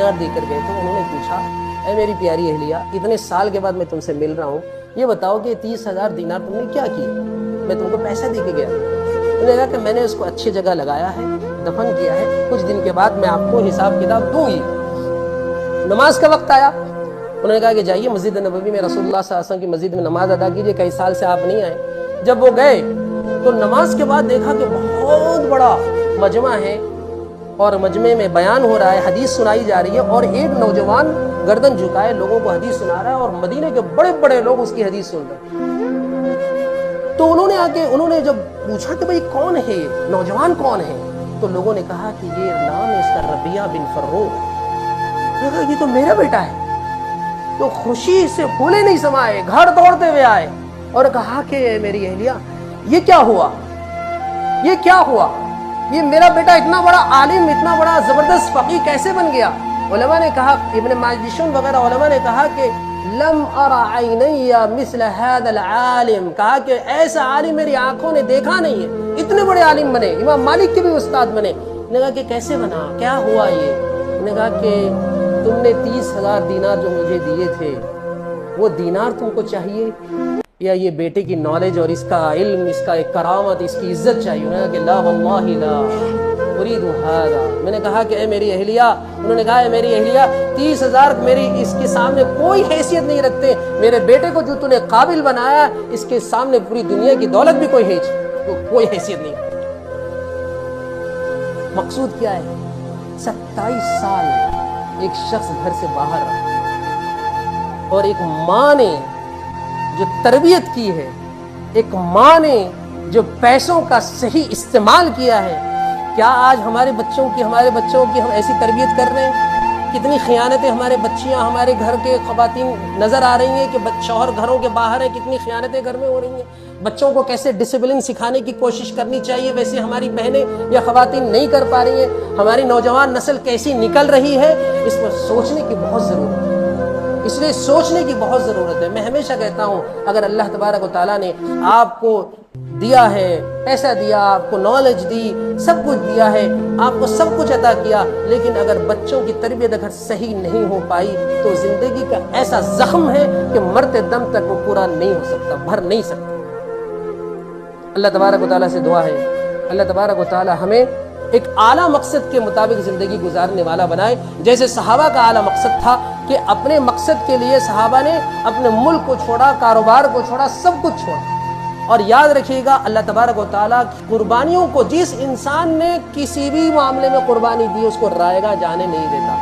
दीनार दे कर गए थे। उन्होंने पूछा, ऐ मेरी प्यारी अहलिया, इतने साल के बाद मैं तुमसे मिल रहा हूँ, ये बताओ कि 30,000 दीनार तुमने क्या किया? मैं तुमको पैसा दे के गया। उन्होंने कहा कि मैंने उसको अच्छी जगह लगाया है, दफन किया है, कुछ दिन के बाद मैं आपको हिसाब किताब दूंगी। नमाज का वक्त आया, उन्होंने कहा कि जाइए मस्जिद नबवी में, रसूलुल्लाह सल्लल्लाहु अलैहि वसल्लम की मस्जिद में नमाज अदा कीजिए, कई साल से आप नहीं आए। जब वो गए तो नमाज के बाद देखा कि बहुत बड़ा मजमा है और मजमे में बयान हो रहा है, हदीस सुनाई जा रही है, और एक नौजवान गर्दन झुकाए लोगों को हदीस सुना रहा है और मदीने के बड़े बड़े लोग उसकी हदीस सुन रहे हैं। तो उन्होंने जब पूछा कि भाई कौन है ये नौजवान, कौन है, तो लोगों ने कहा कि ये नाम है इसका रबिया बिन फर्रुख। कहा ये तो मेरा बेटा है। तो खुशी से फूले नहीं समाए, घर दौड़ते हुए आए और कहा कि मेरी अहलिया, ये क्या हुआ, ये क्या हुआ, ये मेरा बेटा इतना बड़ा आलिम, इतना बड़ा जबरदस्त फकीह कैसे बन गया? उलमा ने कहा, इब्न माजिशून वगैरह उलमा ने कहा कि लम अरा ऐनैया मिस्ल हादल आलिम, कहा कि ऐसा आलिम मेरी आंखों ने देखा नहीं है, इतने बड़े आलिम बने, इमाम मालिक के भी उस्ताद बने। ने कहा कि कैसे बना, क्या हुआ ये? ने कहा कि तुमने 30,000 दीनार जो मुझे दिए थे, वो दीनार तुमको चाहिए या ये बेटे की नॉलेज और इसका इल्म, इसका एक करामत, इसकी इज्जत चाहिए? उन्होंने कहा कि ला वल्लाहि ला उरीदु हादा। मैंने कहा कि ए मेरी अहलिया, उन्होंने कहा मेरी अहलिया 30,000 मेरी इसके सामने कोई हैसियत नहीं रखते, मेरे बेटे को जो तूने काबिल बनाया इसके सामने पूरी दुनिया की दौलत भी कोई हैसियत नहीं। मकसूद क्या है? 27 साल एक शख्स घर से बाहर रहा और एक माँ ने जो तरबियत की है, एक माँ ने जो पैसों का सही इस्तेमाल किया है, क्या आज हमारे बच्चों की हम ऐसी तरबियत कर रहे हैं? कितनी खियानतें हमारे बच्चियां, हमारे घर के ख़वातीन नज़र आ रही हैं कि शौहर घरों के बाहर हैं, कितनी खियानतें घर में हो रही हैं। बच्चों को कैसे डिसिप्लिन सिखाने की कोशिश करनी चाहिए, वैसे हमारी बहनें या ख़वातीन नहीं कर पा रही हैं। हमारी नौजवान नस्ल कैसी निकल रही है, इस पर सोचने की बहुत ज़रूरत है। इसलिए सोचने की बहुत ज़रूरत है। मैं हमेशा कहता हूँ, अगर अल्लाह तबारक व तआला ने आपको दिया है, पैसा दिया, आपको नॉलेज दी, सब कुछ दिया है, आपको सब कुछ अता किया, लेकिन अगर बच्चों की तरबियत अगर सही नहीं हो पाई तो ज़िंदगी का ऐसा ज़ख्म है कि मरते दम तक वो पूरा नहीं हो सकता, भर नहीं सकता। अल्लाह तबारक व तआला से दुआ है, अल्लाह तबारक व तआला हमें एक आला मकसद के मुताबिक ज़िंदगी गुजारने वाला बनाए। जैसे सहाबा का आला मकसद था कि अपने मकसद के लिए सहाबा ने अपने मुल्क को छोड़ा, कारोबार को छोड़ा, सब कुछ छोड़ा। और याद रखिएगा, अल्लाह तबारक व तआला कुर्बानियों को, जिस इंसान ने किसी भी मामले में कुर्बानी दी उसको रायगा जाने नहीं देता।